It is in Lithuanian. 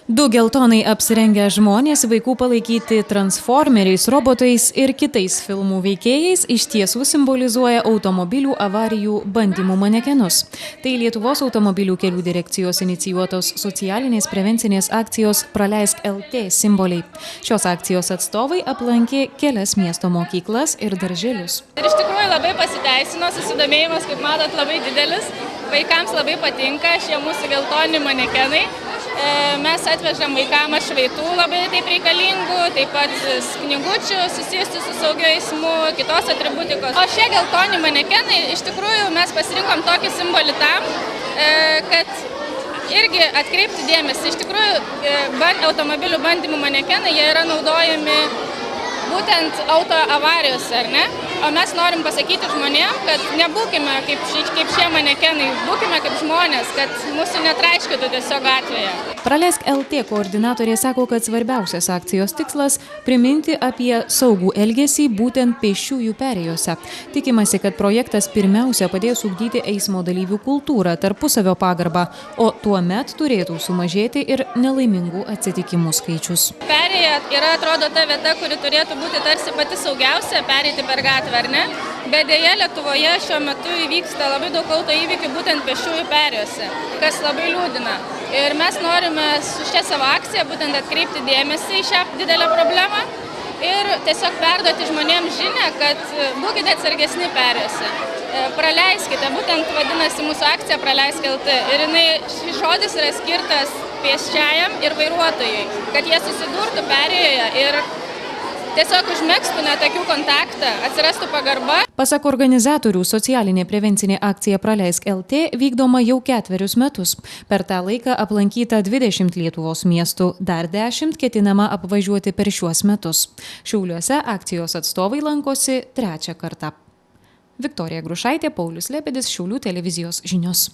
Du geltonai apsirengę žmonės vaikų palaikyti transformeriais, robotais ir kitais filmų veikėjais iš tiesų simbolizuoja automobilių avarijų bandymų manekenus. Tai Lietuvos automobilių kelių direkcijos inicijuotos socialinės prevencinės akcijos Praleisk LT simboliai. Šios akcijos atstovai aplankė kelias miesto mokyklas ir darželius. Ir iš tikrųjų labai pasiteisino, susidomėjimas, kaip matot, labai didelis. Vaikams labai patinka šie mūsų geltoni manekenai. Mes atvežam vaikams atšvaitų labai taip reikalingų, taip pat knygučių susijusių su saugiu eismu, kitos atributikos. O šie geltoni manekenai, iš tikrųjų mes pasirinkom tokį simbolį tam, kad irgi atkreipti dėmesį. Iš tikrųjų, automobilių bandymų manekenai, jie yra naudojami būtent auto avarijose, ar ne? O mes norim pasakyti žmonėm, kad nebūkime kaip šie manekenai, būkime kaip žmonės, kad mūsų netraiškytų tiesiog gatvėje. Praleisk LT koordinatorė sako, kad svarbiausias akcijos tikslas – priminti apie saugų elgesį būtent pėsčiųjų perėjose. Tikimasi, kad projektas pirmiausia padės ugdyti eismo dalyvių kultūrą, tarpusavio pagarbą, o tuomet turėtų sumažėti ir nelaimingų atsitikimų skaičius. Perėja yra, atrodo, ta vieta, kuri turėtų būti tarsi pati saugiausia pereiti per gatvę, ar ne? Bet dėja Lietuvoje šiuo metu įvyksta labai daug auto įvykių būtent pėsčiųjų perėjose, kas labai liūdina. Ir mes norime su šia savo akcija būtent atkreipti dėmesį į šią didelę problemą ir tiesiog perduoti žmonėms žinią, kad būkite atsargesni perėjose. Praleiskite, būtent vadinasi mūsų akcija Praleisk LT. Ir šis žodis yra skirtas pėsčiajam ir vairuotojui, kad jie susidurtų perėjoje ir tiesiog užmegztų net akių kontaktą, atsirastų pagarba. Pasak organizatorių, socialinė prevencinė akcija Praleisk LT vykdoma jau 4 metus. Per tą laiką aplankyta 20 Lietuvos miestų, dar 10 ketinama apvažiuoti per šiuos metus. Šiauliuose akcijos atstovai lankosi 3. kartą. Viktorija Grušaitė, Paulius Lepedis, Šiaulių televizijos žinios.